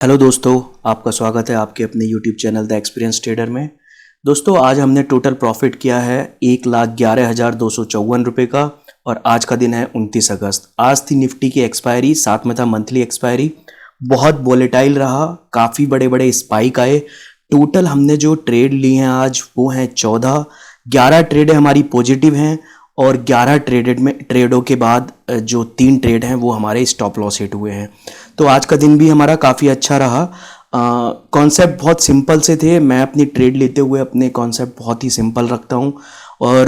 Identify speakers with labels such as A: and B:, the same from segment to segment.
A: Hello दोस्तों, आपका स्वागत है आपके अपने YouTube channel the experience trader में। दोस्तों, आज हमने टोटल प्रॉफिट किया है 1,11,254 रुपये का और आज का दिन है 29 अगस्त। आज थी निफ्टी की एक्सपायरी, साथ में था मंथली एक्सपायरी। बहुत वोलेटाइल रहा, काफ़ी बड़े बड़े स्पाइक आए। टोटल हमने जो ट्रेड लिए हैं आज वो हैं 14। 11 ट्रेडें हमारी पॉजिटिव हैं और 11 ट्रेडों के बाद जो 3 ट्रेड हैं वो हमारे स्टॉप लॉस हिट हुए हैं। तो आज का दिन भी हमारा काफ़ी अच्छा रहा। कॉन्सेप्ट बहुत सिंपल से थे। मैं अपनी ट्रेड लेते हुए अपने कॉन्सेप्ट बहुत ही सिंपल रखता हूँ। और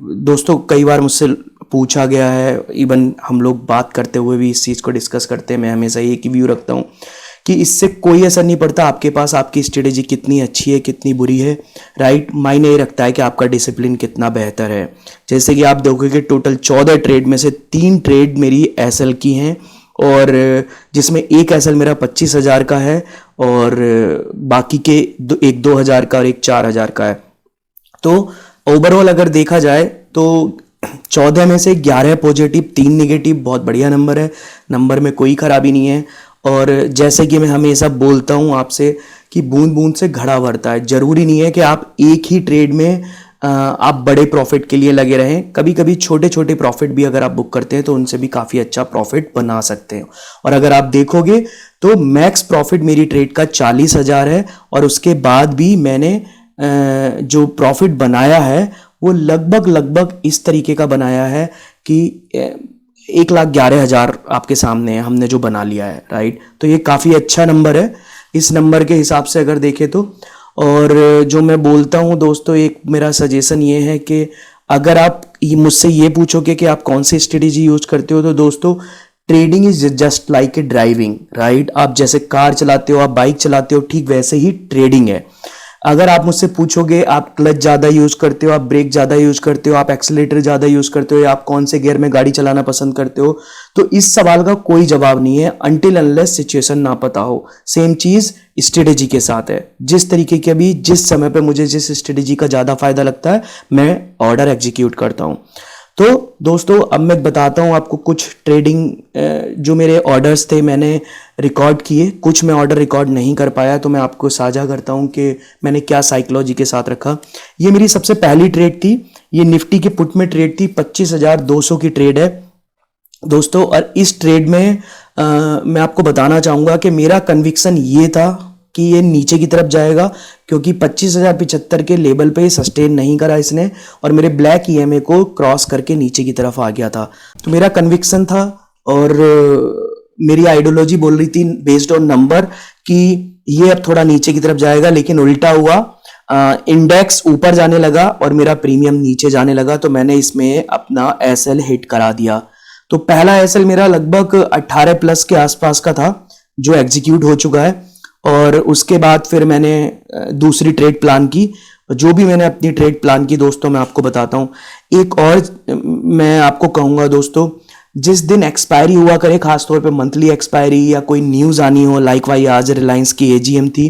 A: दोस्तों, कई बार मुझसे पूछा गया है, इवन हम लोग बात करते हुए भी इस चीज़ को डिस्कस करते हैं। मैं हमेशा एक ही व्यू रखता हूँ कि इससे कोई असर नहीं पड़ता आपके पास आपकी स्ट्रेटेजी कितनी अच्छी है कितनी बुरी है, राइट। मायने ये रखता है कि आपका डिसिप्लिन कितना बेहतर है। जैसे कि आप देखोगे टोटल 14 ट्रेड में से 3 ट्रेड मेरी एसएल की हैं और जिसमें एक एसएल मेरा 25,000 का है और बाकी के एक 2,000 का और एक 4,000 का है। तो ओवरऑल अगर देखा जाए तो 14 में से 11 पॉजिटिव, 3 नेगेटिव, बहुत बढ़िया नंबर है। नंबर में कोई खराबी नहीं है। और जैसे कि मैं हमेशा बोलता हूँ आपसे कि बूंद बूंद से घड़ा भरता है। जरूरी नहीं है कि आप एक ही ट्रेड में आप बड़े प्रॉफिट के लिए लगे रहें। कभी कभी छोटे छोटे प्रॉफिट भी अगर आप बुक करते हैं तो उनसे भी काफ़ी अच्छा प्रॉफिट बना सकते हैं। और अगर आप देखोगे तो मैक्स प्रॉफिट मेरी ट्रेड का 40,000 है और उसके बाद भी मैंने जो प्रॉफिट बनाया है वो लगभग इस तरीके का बनाया है कि 1,11,000 आपके सामने है हमने जो बना लिया है, राइट। तो ये काफ़ी अच्छा नंबर है इस नंबर के हिसाब से अगर देखें तो। और जो मैं बोलता हूँ दोस्तों, एक मेरा सजेशन ये है कि अगर आप मुझसे ये पूछोगे कि आप कौन सी स्ट्रेटेजी यूज करते हो, तो दोस्तों trading is just like a driving, right. आप जैसे कार चलाते हो, आप बाइक चलाते हो, ठीक वैसे ही ट्रेडिंग है। अगर आप मुझसे पूछोगे आप क्लच ज़्यादा यूज़ करते हो, आप ब्रेक ज़्यादा यूज़ करते हो, आप एक्सीलरेटर ज़्यादा यूज़ करते हो या आप कौन से गियर में गाड़ी चलाना पसंद करते हो, तो इस सवाल का कोई जवाब नहीं है अनटिल अनलेस सिचुएशन ना पता हो। सेम चीज़ स्ट्रेटेजी के साथ है। जिस तरीके के अभी जिस समय पे मुझे जिस स्ट्रेटेजी का ज़्यादा फायदा लगता है मैं ऑर्डर एग्जीक्यूट करता हूँ। तो दोस्तों, अब मैं बताता हूँ आपको कुछ ट्रेडिंग जो मेरे ऑर्डर्स थे मैंने रिकॉर्ड किए। कुछ मैं ऑर्डर रिकॉर्ड नहीं कर पाया तो मैं आपको साझा करता हूँ कि मैंने क्या साइकोलॉजी के साथ रखा। ये मेरी सबसे पहली ट्रेड थी। ये निफ्टी के पुट में ट्रेड थी, 25,200 की ट्रेड है दोस्तों। और इस ट्रेड में मैं आपको बताना चाहूँगा कि मेरा कन्विक्शन ये था कि ये नीचे की तरफ जाएगा क्योंकि 25,075 के लेवल पे सस्टेन नहीं करा इसने और मेरे ब्लैक ईएमए को क्रॉस करके नीचे की तरफ आ गया था। तो मेरा कन्विक्शन था और मेरी आइडियोलॉजी बोल रही थी बेस्ड ऑन नंबर कि ये अब थोड़ा नीचे की तरफ जाएगा, लेकिन उल्टा हुआ। इंडेक्स ऊपर जाने लगा और मेरा प्रीमियम नीचे जाने लगा, तो मैंने इसमें अपना एसएल हिट करा दिया। तो पहला एसएल मेरा लगभग 18 प्लस के आसपास का था जो एग्जीक्यूट हो चुका है। और उसके बाद फिर मैंने दूसरी ट्रेड प्लान की। जो भी मैंने अपनी ट्रेड प्लान की दोस्तों मैं आपको बताता हूँ। एक और मैं आपको कहूँगा दोस्तों, जिस दिन एक्सपायरी हुआ करे, खासतौर पे मंथली एक्सपायरी या कोई न्यूज़ आनी हो, लाइक वाई आज रिलायंस की एजीएम थी,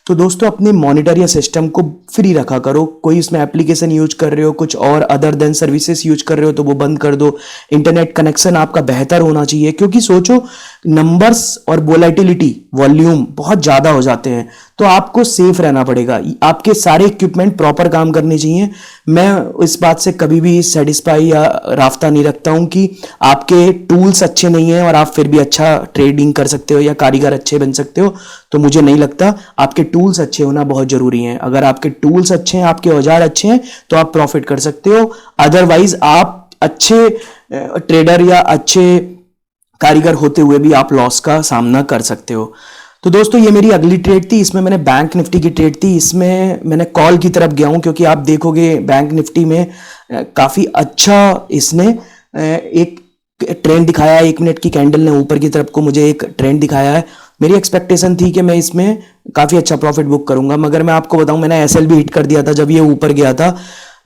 A: तो दोस्तों अपने मॉनिटर या सिस्टम को फ्री रखा करो। कोई इसमें एप्लीकेशन यूज कर रहे हो, कुछ और अदर देन सर्विसेज यूज कर रहे हो तो वो बंद कर दो। इंटरनेट कनेक्शन आपका बेहतर होना चाहिए क्योंकि सोचो नंबर्स और वोलेटिलिटी वॉल्यूम बहुत ज़्यादा हो जाते हैं, तो आपको सेफ रहना पड़ेगा। आपके सारे इक्विपमेंट प्रॉपर काम करने चाहिए। मैं इस बात से कभी भी सेटिस्फाई या राफ्ता नहीं रखता हूं कि आपके टूल्स अच्छे नहीं हैं और आप फिर भी अच्छा ट्रेडिंग कर सकते हो या कारीगर अच्छे बन सकते हो। तो मुझे नहीं लगता। आपके टूल्स अच्छे होना बहुत जरूरी है। अगर आपके टूल्स अच्छे हैं, आपके औजार अच्छे हैं, तो आप प्रॉफिट कर सकते हो। अदरवाइज आप अच्छे ट्रेडर या अच्छे कारीगर होते हुए भी आप लॉस का सामना कर सकते हो। तो दोस्तों, ये मेरी अगली ट्रेड थी। इसमें मैंने बैंक निफ्टी की ट्रेड थी। इसमें मैंने कॉल की तरफ गया हूं क्योंकि आप देखोगे बैंक निफ्टी में काफी अच्छा इसने एक ट्रेंड दिखाया है। 1 मिनट की कैंडल ने ऊपर की तरफ को मुझे एक ट्रेंड दिखाया है। मेरी एक्सपेक्टेशन थी कि मैं इसमें काफी अच्छा प्रॉफिट बुक करूंगा, मगर मैं आपको बताऊं मैंने एसएल भी हिट कर दिया था जब ये ऊपर गया था,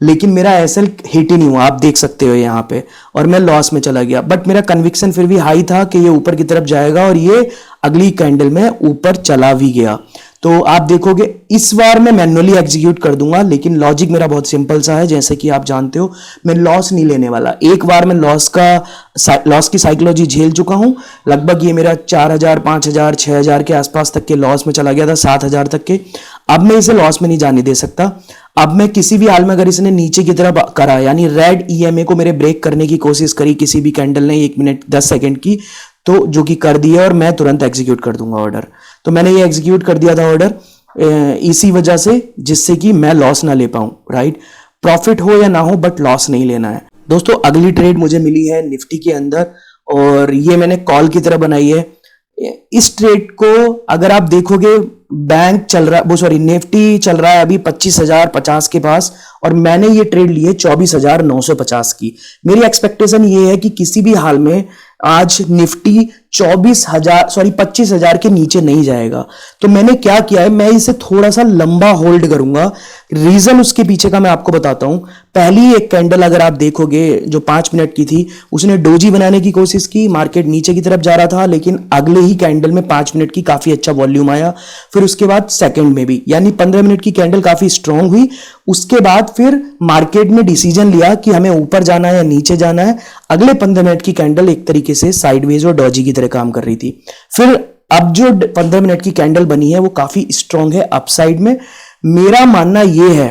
A: लेकिन मेरा एसएल हिट ही नहीं हुआ, आप देख सकते हो यहाँ पे, और मैं लॉस में चला गया। बट मेरा कन्विक्शन फिर भी हाई था कि ये ऊपर की तरफ जाएगा और ये अगली कैंडल में ऊपर चला भी गया। तो आप देखोगे इस बार मैं मैन्युअली एग्जीक्यूट कर दूंगा, लेकिन लॉजिक मेरा बहुत सिंपल सा है, जैसे कि आप जानते हो मैं लॉस नहीं लेने वाला। एक बार मैं लॉस की साइकोलॉजी झेल चुका हूं। लगभग ये मेरा 4,000 5,000 6,000 के आसपास तक के लॉस में चला गया था, 7,000 तक के। अब मैं इसे लॉस में नहीं जाने दे सकता। अब मैं किसी भी हाल में अगर इसने नीचे की तरफ करा, यानी रेड ईएमए को मेरे ब्रेक करने की कोशिश करी किसी भी कैंडल ने 1 मिनट 10 सेकंड की, तो जो कि कर दिया, और मैं तुरंत एग्जीक्यूट कर दूंगा ऑर्डर। तो मैंने ये एग्जीक्यूट कर दिया था ऑर्डर इसी वजह से, जिससे कि मैं लॉस ना ले पाऊं, राइट। प्रॉफिट हो या ना हो, बट लॉस नहीं लेना है। दोस्तों अगली ट्रेड मुझे मिली है निफ्टी के अंदर, और ये मैंने कॉल की तरह बनाई है। इस ट्रेड को अगर आप देखोगे, बैंक चल रहा, वो सॉरी निफ्टी चल रहा है अभी 25,050 के पास, और मैंने ये ट्रेड ली है 24,950 की। मेरी एक्सपेक्टेशन ये है कि किसी भी हाल में आज निफ्टी 25,000 के नीचे नहीं जाएगा। तो मैंने क्या किया है, मैं इसे थोड़ा सा लंबा होल्ड करूंगा। रीजन उसके पीछे का मैं आपको बताता हूं। पहली एक कैंडल अगर आप देखोगे जो 5 मिनट की थी, उसने डोजी बनाने की कोशिश की, मार्केट नीचे की तरफ जा रहा था, लेकिन अगले ही कैंडल में 5 मिनट की काफी अच्छा वॉल्यूम आया। फिर उसके बाद सेकंड में भी, यानी 15 मिनट की कैंडल काफी स्ट्रांग हुई। उसके बाद फिर मार्केट ने डिसीजन लिया कि हमें ऊपर जाना है या नीचे जाना है। अगले 15 मिनट की कैंडल एक तरीके से साइडवेज और डॉजी की तरह काम कर रही थी। फिर अब जो 15 मिनट की कैंडल बनी है वो काफी स्ट्रांग है अपसाइड में। मेरा मानना यह है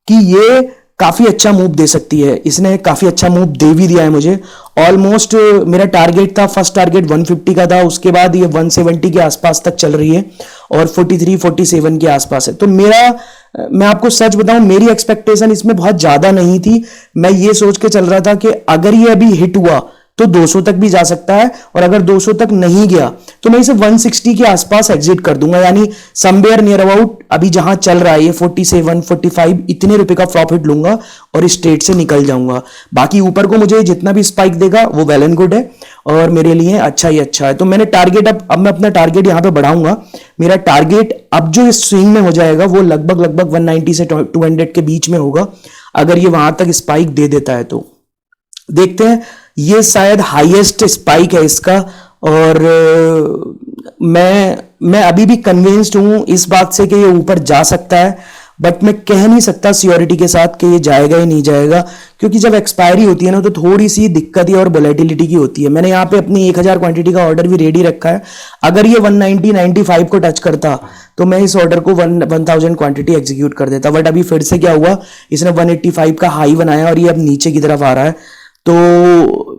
A: कि ये काफी अच्छा मूव दे सकती है। इसने काफी अच्छा मूव दे भी दिया है मुझे। ऑलमोस्ट मेरा टारगेट था, फर्स्ट टारगेट 150 का था, उसके बाद ये 170 के आसपास तक चल रही है और 43 47 के आसपास है। तो मैं आपको सच बताऊं, मेरी एक्सपेक्टेशन इसमें बहुत ज्यादा नहीं थी। मैं ये सोच के चल रहा था कि अगर ये अभी हिट हुआ तो 200 तक भी जा सकता है, और अगर 200 तक नहीं गया तो मैं इसे 160 के आसपास एग्जिट कर दूंगा, यानी समवेयर नियर अबाउट अभी जहां चल रहा है ये 47 45 इतने रुपए का प्रॉफिट लूंगा और इस ट्रेड से निकल जाऊंगा। बाकी ऊपर को मुझे जितना भी स्पाइक देगा वो वेल एंड गुड है और मेरे लिए अच्छा ही अच्छा है। तो मैंने टारगेट अब मैं अपना टारगेट यहां पे बढ़ाऊंगा। मेरा टारगेट अब जो इस स्विंग में हो जाएगा वो लगभग 190 से 200 के बीच में होगा, अगर ये वहां तक स्पाइक दे देता है तो। देखते हैं, ये शायद हाईएस्ट स्पाइक है इसका, और मैं अभी भी कन्विंस्ड हूं इस बात से कि ये ऊपर जा सकता है, बट मैं कह नहीं सकता श्योरिटी के साथ कि ये जाएगा ही नहीं जाएगा, क्योंकि जब एक्सपायरी होती है ना तो थोड़ी सी दिक्कत और वोलेटिलिटी की होती है। मैंने यहाँ पे अपनी 1,000 क्वांटिटी का ऑर्डर भी रेडी रखा है। अगर ये 190-95 को टच करता तो मैं इस ऑर्डर को 1,000 क्वांटिटी एग्जीक्यूट कर देता, बट अभी फिर से क्या हुआ, इसने 185 का हाई बनाया और ये अब नीचे की तरफ आ रहा है। तो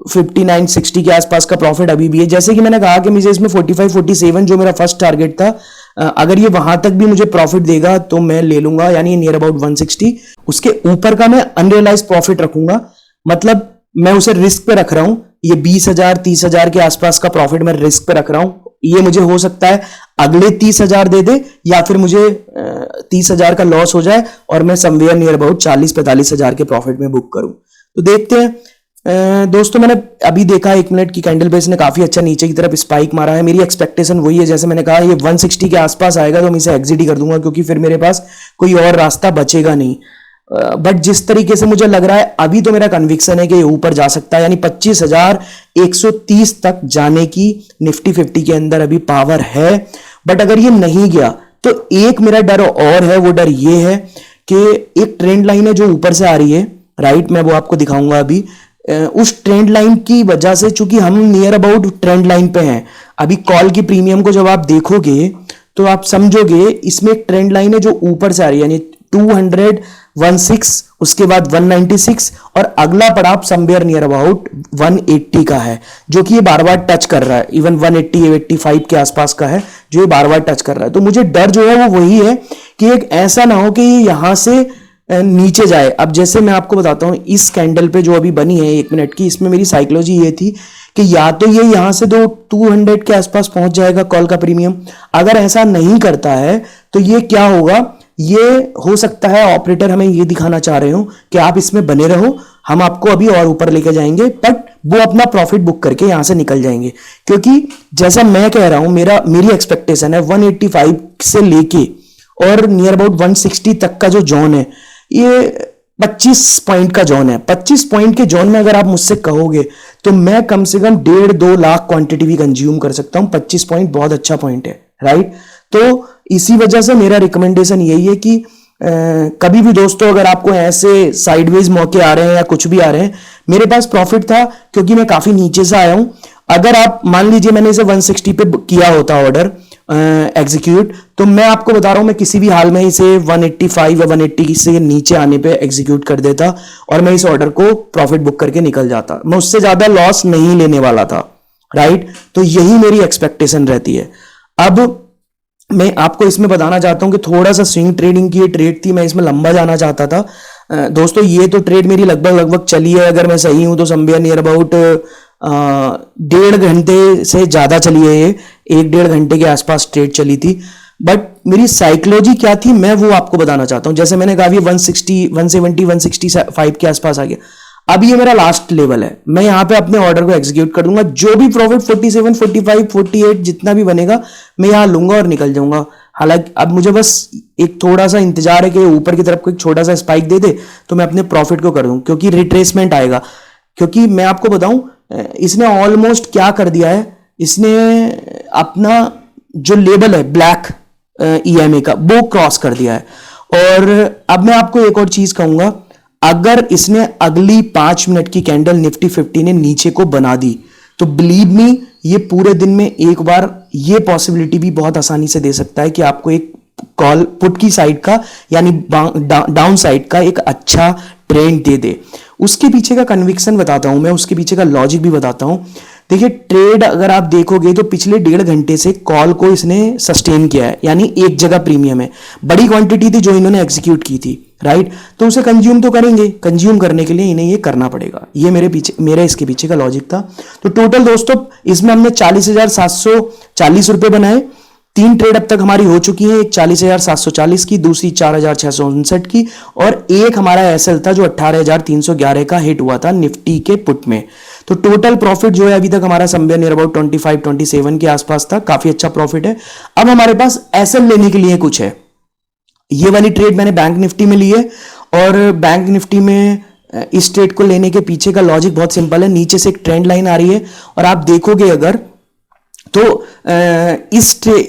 A: 59-60 के आसपास का प्रॉफिट अभी भी है। जैसे कि मैंने कहा कि मुझे इसमें 45-47 जो मेरा फर्स्ट टारगेट था, अगर ये वहां तक भी मुझे प्रॉफिट देगा तो मैं ले लूंगा, यानी नियर अबाउट 160। उसके ऊपर का मैं अनरियलाइज प्रॉफिट रखूंगा, मतलब मैं उसे रिस्क पे रख रहा हूं। ये 20,000 30,000 के आसपास का प्रॉफिट मैं रिस्क पे रख रहा हूं। ये मुझे हो सकता है अगले 30,000 दे दे, या फिर मुझे 30,000 का लॉस हो जाए और मैं समवेयर नियर अबाउट 40-45,000 के प्रॉफिट में बुक करूं। तो देखते हैं। दोस्तों मैंने अभी देखा 1 मिनट की कैंडल पे इसने काफी अच्छा नीचे की तरफ स्पाइक मारा है। मेरी एक्सपेक्टेशन वही है, जैसे मैंने कहा ये 160 के आसपास आएगा तो मैं इसे एग्जिट ही कर दूंगा, क्योंकि फिर मेरे पास कोई और रास्ता बचेगा नहीं। बट जिस तरीके से मुझे लग रहा है अभी, तो मेरा कन्विक्शन है कि ये ऊपर जा सकता है, यानी 25,130 तक जाने की निफ्टी 50 के अंदर अभी पावर है। बट अगर ये नहीं गया तो एक मेरा डर और है, वो डर ये है कि एक ट्रेंड लाइन है जो ऊपर से आ रही है, राइट, मैं वो आपको दिखाऊंगा अभी। उस ट्रेंड लाइन की वजह से, चूंकि हम नियर अबाउट ट्रेंड लाइन पे हैं, अभी कॉल की प्रीमियम को जब आप देखोगे तो आप समझोगे इसमें एक ट्रेंड लाइन है जो ऊपर से आ रही है, यानी 216, उसके बाद 196 और अगला पड़ाव समवेयर नियर अबाउट 180 का है, जो कि ये बार बार टच कर रहा है। इवन 180-85 के आसपास का है जो ये बार बार टच कर रहा है। तो मुझे डर जो है वो वही है कि एक ऐसा ना हो कि ये यहां से नीचे जाए। अब जैसे मैं आपको बताता हूं, इस कैंडल पे जो अभी बनी है 1 मिनट की, इसमें मेरी साइकोलॉजी ये थी कि या तो ये यहां से 200 के आसपास पहुंच जाएगा कॉल का प्रीमियम। अगर ऐसा नहीं करता है तो ये क्या होगा, ये हो सकता है ऑपरेटर हमें ये दिखाना चाह रहे हो कि आप इसमें बने रहो, हम आपको अभी और ऊपर लेके जाएंगे, बट वो अपना प्रॉफिट बुक करके यहां से निकल जाएंगे। क्योंकि जैसा मैं कह रहा हूं, मेरी एक्सपेक्टेशन है 185 से लेके और नियर अबाउट 160 तक का जो जोन है, ये 25 पॉइंट का जोन है। 25 पॉइंट के जोन में अगर आप मुझसे कहोगे तो मैं कम से कम 1.5-2 लाख क्वांटिटी भी कंज्यूम कर सकता हूं। 25 पॉइंट बहुत अच्छा पॉइंट है, राइट। तो इसी वजह से मेरा रिकमेंडेशन यही है कि कभी भी दोस्तों अगर आपको ऐसे साइडवेज मौके आ रहे हैं या कुछ भी आ रहे हैं, मेरे पास प्रॉफिट था क्योंकि मैं काफी नीचे से आया हूं। अगर आप मान लीजिए मैंने इसे 160 पे किया होता ऑर्डर एग्जीक्यूट, तो मैं आपको बता रहा हूं मैं किसी भी हाल में इसे 185 या 180 से नीचे आने पे एग्जीक्यूट कर देता और मैं इस ऑर्डर को प्रॉफिट बुक करके निकल जाता। मैं उससे ज्यादा लॉस नहीं लेने वाला था, राइट। तो यही मेरी एक्सपेक्टेशन रहती है। अब मैं आपको इसमें बताना चाहता हूं कि थोड़ा सा स्विंग ट्रेडिंग की ये ट्रेड थी, मैं इसमें लंबा जाना चाहता था। दोस्तों ये तो ट्रेड मेरी लगभग चली है, अगर मैं सही हूं तो समवेयर नियर अबाउट 1.5 घंटे से ज्यादा चली है। ये 1-1.5 घंटे के आसपास ट्रेड चली थी। बट मेरी साइकोलॉजी क्या थी मैं वो आपको बताना चाहता हूं। जैसे मैंने कहा ये 160 170 165 के आसपास आ गया। अब ये मेरा लास्ट लेवल है, मैं यहां पे अपने ऑर्डर को एग्जीक्यूट कर दूंगा। जो भी प्रॉफिट 47 45 48 जितना भी बनेगा मैं यहां लूंगा और निकल जाऊंगा। हालांकि अब मुझे बस एक थोड़ा सा इंतजार है कि ऊपर की तरफ को एक छोटा सा स्पाइक दे दे तो मैं अपने प्रॉफिट को कर दूं, क्योंकि रिट्रेसमेंट आएगा। क्योंकि मैं आपको बताऊं इसने ऑलमोस्ट क्या कर दिया है, इसने अपना जो लेवल है ब्लैक EMA का वो क्रॉस कर दिया है। और अब मैं आपको एक और चीज कहूंगा, अगर इसने अगली 5 मिनट की कैंडल निफ्टी 50 ने नीचे को बना दी तो बिलीव मी ये पूरे दिन में एक बार ये पॉसिबिलिटी भी बहुत आसानी से दे सकता है कि आपको एक कॉल पुट की साइड का यानी डाउन साइड का एक अच्छा ट्रेंड दे दे। उसके पीछे का कन्विक्शन बताता हूं मैं, उसके पीछे का लॉजिक भी बताता हूं। देखिए ट्रेड अगर आप देखोगे तो पिछले 1.5 घंटे से कॉल को इसने सस्टेन किया है, यानी एक जगह प्रीमियम है। बड़ी क्वांटिटी थी जो इन्होंने एग्जीक्यूट की थी, राइट। तो उसे कंज्यूम तो करेंगे, कंज्यूम करने के लिए इन्हें ये करना पड़ेगा। ये मेरे इसके पीछे का लॉजिक था। तो टोटल दोस्तों इसमें हमने 40,740 रुपए बनाए। 3 ट्रेड अब तक हमारी हो चुकी है, एक 40,740 की, दूसरी 4,659 की, और एक हमारा एसएल था जो 18,311 का हिट हुआ था निफ्टी के पुट में। तो टोटल प्रॉफिट जो है अभी तक हमारा समवेयर नियर अबाउट 25-27 के आसपास था, काफी अच्छा प्रॉफिट है। अब हमारे पास एसएल लेने के लिए कुछ है। ये वाली ट्रेड मैंने बैंक निफ्टी में ली है, और बैंक निफ्टी में इस ट्रेड को लेने के पीछे का लॉजिक बहुत सिंपल है। नीचे से एक ट्रेंड लाइन आ रही है और आप देखोगे अगर तो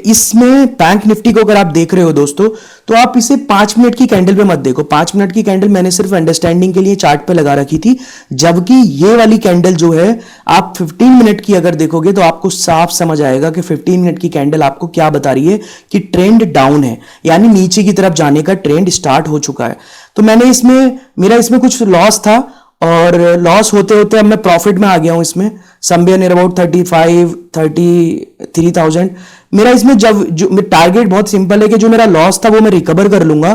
A: इसमें बैंक निफ्टी को अगर आप देख रहे हो दोस्तों, तो आप इसे 5 मिनट की कैंडल पे मत देखो। 5 मिनट की कैंडल मैंने सिर्फ अंडरस्टैंडिंग के लिए चार्ट पे लगा रखी थी, जबकि ये वाली कैंडल जो है आप 15 मिनट की अगर देखोगे तो आपको साफ समझ आएगा कि 15 मिनट की कैंडल आपको क्या बता रही है कि ट्रेंड डाउन है, यानी नीचे की तरफ जाने का ट्रेंड स्टार्ट हो चुका है। तो मेरा इसमें कुछ लॉस था, और लॉस होते होते अब मैं प्रॉफिट में आ गया हूं। इसमें समवेयर नियर अबाउट 33,000 मेरा इसमें जो टारगेट बहुत सिंपल है कि जो मेरा लॉस था वो मैं रिकवर कर लूंगा।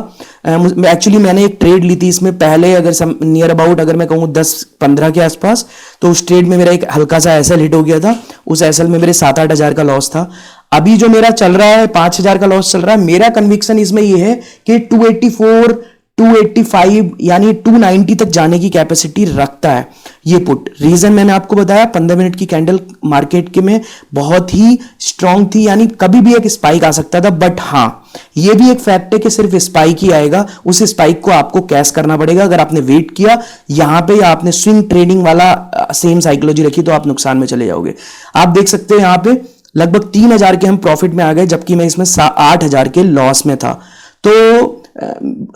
A: एक्चुअली मैंने एक ट्रेड ली थी इसमें पहले, अगर नियर अबाउट अगर मैं कहूँ 10-15 के आसपास, तो उस ट्रेड में मेरा एक हल्का सा एसएल हिट हो गया था। उस एसएल में मेरे 7-8 हजार का लॉस था। अभी जो मेरा चल रहा है 5 हजार का लॉस चल रहा है। मेरा कन्विक्शन इसमें यह है कि 284 285 यानी 290 तक जाने की कैपेसिटी रखता है ये पुट। रीजन मैंने आपको बताया, 15 मिनट की कैंडल मार्केट के में बहुत ही स्ट्रांग थी, यानी कभी भी एक स्पाइक आ सकता था। बट हाँ, ये भी एक फैक्ट है कि सिर्फ स्पाइक ही आएगा, उस स्पाइक को आपको कैश करना पड़ेगा। अगर आपने वेट किया यहां पे या आपने स्विंग ट्रेडिंग वाला सेम साइकोलॉजी रखी तो आप नुकसान में चले जाओगे। आप देख सकते हैं यहां पे लगभग 3,000 के हम प्रॉफिट में आ गए, जबकि मैं इसमें 8,000 के लॉस में था। तो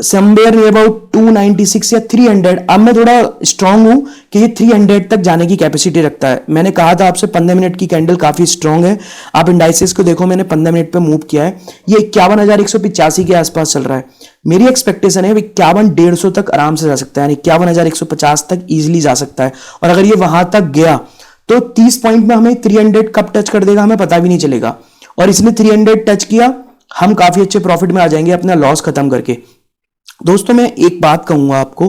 A: समवेयर नियर अबाउट 296 या 300, अब मैं थोड़ा स्ट्रांग हूं कि ये 300 तक जाने की कैपेसिटी rखता है। मैंने कहा था आपसे 15 मिनट की कैंडल काफी स्ट्रांग है। आप इंडाइसेस को देखो, मैंने 15 मिनट पे मूव किया है, ये 51,185 के आसपास चल रहा है। मेरी एक्सपेक्टेशन है 51,150 तक आराम से जा सकता है, यानी 51,150 तक इजिली जा सकता है। और अगर ये वहां तक गया तो 30 पॉइंट में हमें 300 कब टच कर देगा हमें पता भी नहीं चलेगा। और इसने 300 टच किया, हम काफी अच्छे प्रॉफिट में आ जाएंगे अपना लॉस खत्म करके। दोस्तों मैं एक बात कहूंगा आपको,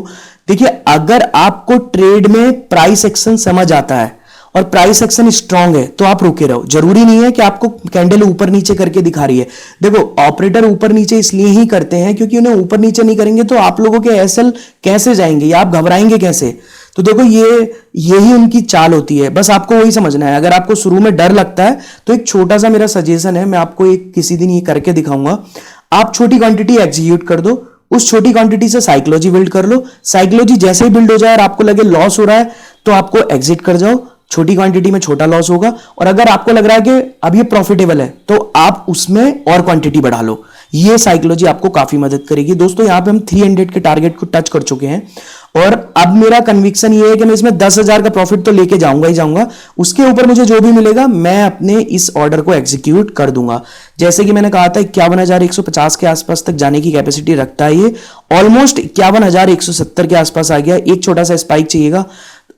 A: देखिए अगर आपको ट्रेड में प्राइस एक्शन समझ आता है और प्राइस एक्शन स्ट्रांग है तो आप रुके रहो। जरूरी नहीं है कि आपको कैंडल ऊपर नीचे करके दिखा रही है। देखो ऑपरेटर ऊपर नीचे इसलिए ही करते हैं क्योंकि उन्हें ऊपर नीचे नहीं करेंगे तो आप लोगों के एसएल कैसे जाएंगे या आप घबराएंगे कैसे। तो देखो यही उनकी चाल होती है, बस आपको वही समझना है। अगर आपको शुरू में डर लगता है तो एक छोटा सा मेरा सजेशन है, मैं आपको एक किसी दिन ये करके दिखाऊंगा। आप छोटी क्वांटिटी एग्जीक्यूट कर दो, उस छोटी क्वांटिटी से साइकोलॉजी बिल्ड कर लो। साइकोलॉजी जैसे ही बिल्ड हो जाए और आपको लगे लॉस हो रहा है तो आपको एग्जिट कर जाओ। छोटी क्वांटिटी में छोटा लॉस होगा, और अगर आपको लग रहा है कि अब ये प्रॉफिटेबल है तो आप उसमें और क्वांटिटी बढ़ा लो। ये साइकोलॉजी आपको काफी मदद करेगी। दोस्तों यहाँ पे हम 300 के टारगेट को टच कर चुके हैं, और अब मेरा कन्विक्शन ये है कि मैं इसमें 10,000 का प्रॉफिट तो लेके जाऊंगा ही जाऊंगा। उसके ऊपर मुझे जो भी मिलेगा मैं अपने इस ऑर्डर को एग्जीक्यूट कर दूंगा। जैसे कि मैंने कहा था 51,150 के आसपास तक जाने की कैपेसिटी रखता है ये, ऑलमोस्ट 51,170 के आसपास आ गया। एक छोटा सा स्पाइक चाहिएगा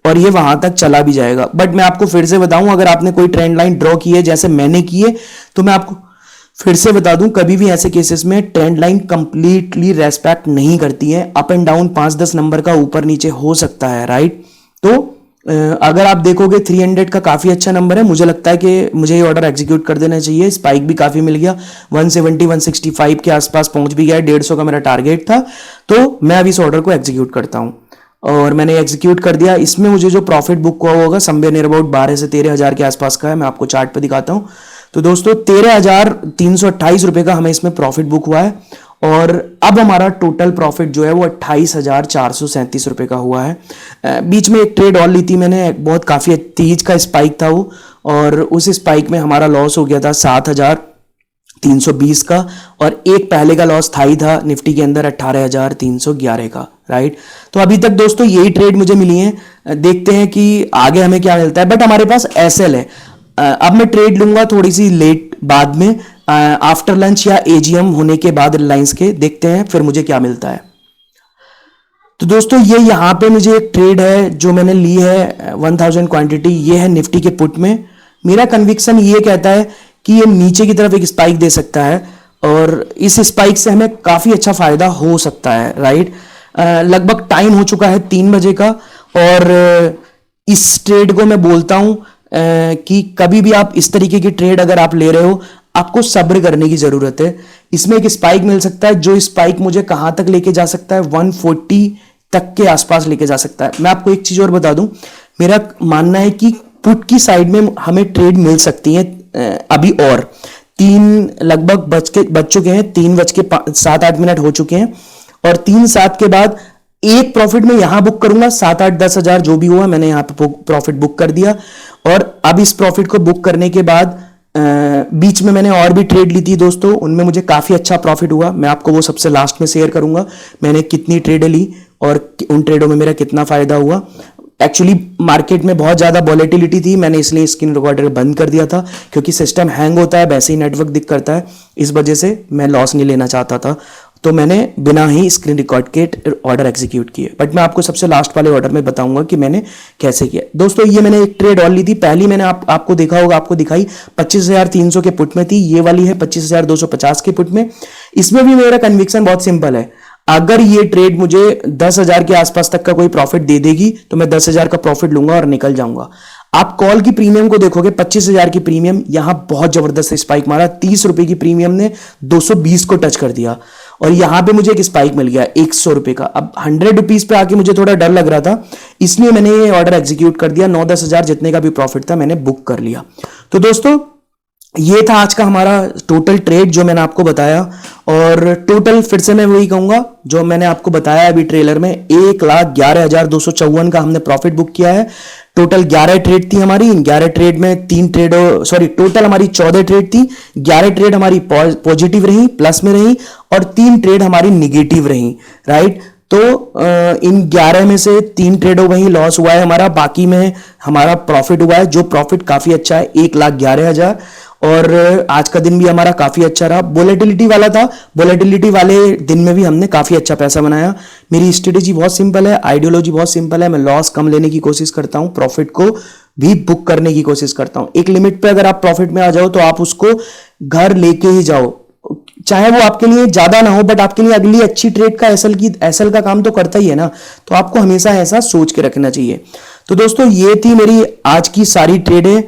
A: और ये वहां तक चला भी जाएगा। बट मैं आपको फिर से बताऊं, अगर आपने कोई ट्रेंड लाइन ड्रॉ की है जैसे मैंने की है, तो मैं आपको फिर से बता दूं, कभी भी ऐसे केसेस में ट्रेंड लाइन कंप्लीटली रेस्पेक्ट नहीं करती है। अप एंड डाउन 5-10 नंबर का ऊपर नीचे हो सकता है, राइट। तो अगर आप देखोगे 300 का काफी अच्छा नंबर है। मुझे लगता है कि मुझे ये ऑर्डर एग्जीक्यूट कर देना चाहिए। स्पाइक भी काफी मिल गया, 170-165 के आसपास पहुंच भी गया। 150 का मेरा टारगेट था, तो मैं अभी इस ऑर्डर को एग्जीक्यूट करता हूं, और मैंने एग्जीक्यूट कर दिया। इसमें मुझे जो प्रॉफिट बुक हुआ होगा समवेयर नियर अबाउट 12 से 13,000 के आसपास का है। मैं आपको चार्ट पे दिखाता हूं। तो दोस्तों 13,328 रुपए का हमें इसमें प्रॉफिट बुक हुआ है, और अब हमारा टोटल प्रॉफिट जो है वो 28,437 रुपए का हुआ है। बीच में एक ट्रेड और ली थी मैंने, बहुत काफी तेज का स्पाइक था वो, और उस स्पाइक में हमारा लॉस हो गया था 7,320 का, और एक पहले का लॉस था ही था निफ्टी के अंदर 18,311 का, राइट। तो अभी तक दोस्तों यही ट्रेड मुझे मिली है। देखते हैं कि आगे हमें क्या मिलता है। बट हमारे पास एसएल है। अब मैं ट्रेड लूंगा थोड़ी सी लेट बाद में, आफ्टर लंच या एजीएम होने के बाद रिलायंस के। देखते हैं फिर मुझे क्या मिलता है। तो दोस्तों ये यहाँ पे मुझे एक ट्रेड है जो मैंने ली है 1000 क्वांटिटी, ये है निफ्टी के पुट में। मेरा कन्विक्शन ये कहता है कि ये नीचे की तरफ एक स्पाइक दे सकता है, और इस स्पाइक से हमें काफी अच्छा फायदा हो सकता है, राइट। लगभग टाइम हो चुका है 3 बजे का, और इस ट्रेड को मैं बोलता हूं कि कभी भी आप इस तरीके की ट्रेड अगर आप ले रहे हो, आपको सब्र करने की जरूरत है। इसमें एक स्पाइक मिल सकता है, जो स्पाइक मुझे कहां तक लेके जा सकता है, 140 तक के आसपास लेके जा सकता है। मैं आपको एक चीज और बता दूं, मेरा मानना है कि पुट की साइड में हमें ट्रेड मिल सकती है अभी, और 3 लगभग बज चुके हैं, 3:07 हो चुके हैं, और 3-7 के बाद एक प्रॉफिट में यहां बुक करूंगा। 7-8-10 हजार जो भी हुआ मैंने यहां पे प्रॉफिट बुक कर दिया, और अब इस प्रॉफिट को बुक करने के बाद बीच में मैंने और भी ट्रेड ली थी दोस्तों, उनमें मुझे काफी अच्छा प्रॉफिट हुआ। मैं आपको वो सबसे लास्ट में शेयर करूंगा, मैंने कितनी ट्रेडें ली और उन ट्रेडों में मेरा कितना फायदा हुआ। एक्चुअली मार्केट में बहुत ज्यादा वॉलेटिलिटी थी, मैंने इसलिए स्क्रीन रिकॉर्डर बंद कर दिया था, क्योंकि सिस्टम हैंग होता है, वैसे ही नेटवर्क दिक करता है, इस वजह से मैं लॉस नहीं लेना चाहता था। तो मैंने बिना ही स्क्रीन रिकॉर्ड के ऑर्डर एग्जीक्यूट किए। बट मैं आपको सबसे लास्ट वाले ऑर्डर में बताऊंगा कि मैंने कैसे किया। दोस्तों ये मैंने एक ट्रेड और ली थी, पहली मैंने आपको देखा होगा, आपको दिखाई 25,300 के पुट में थी, ये वाली है 25,250 के पुट में। इसमें भी मेरा कन्विक्शन बहुत सिंपल है, अगर ये ट्रेड मुझे 10,000 के आसपास तक का कोई प्रॉफिट दे देगी तो मैं 10,000 का प्रॉफिट लूंगा और निकल जाऊंगा। आप कॉल की प्रीमियम को देखोगे, 25,000 की प्रीमियम यहां बहुत जबरदस्त स्पाइक मारा, 30 रुपए की प्रीमियम ने 220 को टच कर दिया, और यहां पे मुझे एक स्पाइक मिल गया 100 रुपए का। अब 100 रुपीज पे आके मुझे थोड़ा डर लग रहा था, इसलिए मैंने ये ऑर्डर एग्जीक्यूट कर दिया। 9-10 हजार जितने का भी प्रॉफिट था मैंने बुक कर लिया। तो दोस्तों ये था आज का हमारा टोटल ट्रेड जो मैंने आपको बताया, और टोटल फिर से मैं वही कहूंगा जो मैंने आपको बताया अभी ट्रेलर में, 1,11,254 का हमने प्रॉफिट बुक किया है। टोटल 11 ट्रेड थी हमारी, इन 11 ट्रेड में टोटल हमारी 14 ट्रेड थी। 11 ट्रेड हमारी पॉजिटिव रही, प्लस में रही, और 3 ट्रेड हमारी निगेटिव रही, राइट। तो इन 11 में से 3 ट्रेडों में ही लॉस हुआ है हमारा, बाकी में हमारा प्रॉफिट हुआ है, जो प्रॉफिट काफी अच्छा है, 1,11,000। और आज का दिन भी हमारा काफी अच्छा रहा, वोलेटिलिटी वाला था, वोलेटिलिटी वाले दिन में भी हमने काफी अच्छा पैसा बनाया। मेरी स्ट्रेटेजी बहुत सिंपल है, आइडियोलॉजी बहुत सिंपल है, मैं लॉस कम लेने की कोशिश करता हूं, प्रॉफिट को भी बुक करने की कोशिश करता हूं। एक लिमिट पे अगर आप प्रॉफिट में आ जाओ तो आप उसको घर लेके ही जाओ, चाहे वो आपके लिए ज्यादा ना हो, बट आपके लिए अगली अच्छी ट्रेड का एसएल का काम तो करता ही है ना, तो आपको हमेशा ऐसा सोच के रखना चाहिए। तो दोस्तों ये थी मेरी आज की सारी ट्रेडें,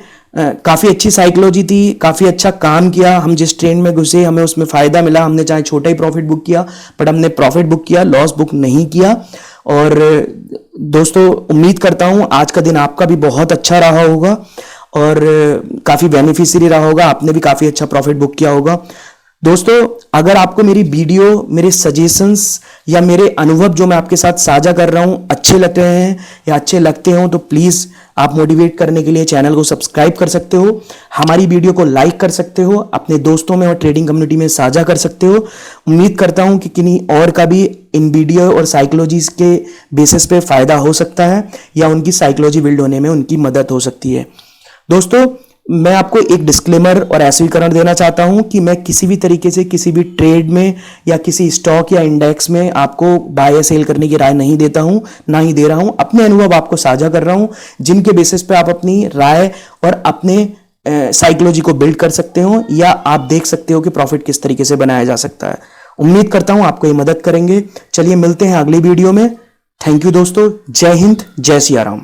A: काफी अच्छी साइकोलॉजी थी, काफी अच्छा काम किया। हम जिस ट्रेंड में घुसे हमें उसमें फायदा मिला, हमने चाहे छोटा ही प्रॉफिट बुक किया बट हमने प्रॉफिट बुक किया, लॉस बुक नहीं किया। और दोस्तों उम्मीद करता हूं आज का दिन आपका भी बहुत अच्छा रहा होगा और काफी बेनिफिशियरी रहा होगा, आपने भी काफी अच्छा प्रॉफिट बुक किया होगा। दोस्तों अगर आपको मेरी वीडियो, मेरे सजेशंस या मेरे अनुभव जो मैं आपके साथ साझा कर रहा हूं अच्छे लग रहे हैं या अच्छे लगते हो तो प्लीज आप मोटिवेट करने के लिए चैनल को सब्सक्राइब कर सकते हो, हमारी वीडियो को लाइक कर सकते हो, अपने दोस्तों में और ट्रेडिंग कम्युनिटी में साझा कर सकते हो। उम्मीद करता हूं कि किन्हीं और का भी इन वीडियो और साइकोलॉजी के बेसिस पे फायदा हो सकता है या उनकी साइकोलॉजी बिल्ड होने में उनकी मदद हो सकती है। दोस्तों, मैं आपको एक डिस्क्लेमर और ऐसीकरण देना चाहता हूं कि मैं किसी भी तरीके से किसी भी ट्रेड में या किसी स्टॉक या इंडेक्स में आपको बाय या सेल करने की राय नहीं देता हूं, ना ही दे रहा हूं। अपने अनुभव आपको साझा कर रहा हूं, जिनके बेसिस पे आप अपनी राय और अपने साइकोलॉजी को बिल्ड कर सकते हो या आप देख सकते हो कि प्रॉफिट किस तरीके से बनाया जा सकता है। उम्मीद करता हूं आपको ये मदद करेंगे। चलिए मिलते हैं अगली वीडियो में। थैंक यू दोस्तों। जय हिंद, जय सिया राम।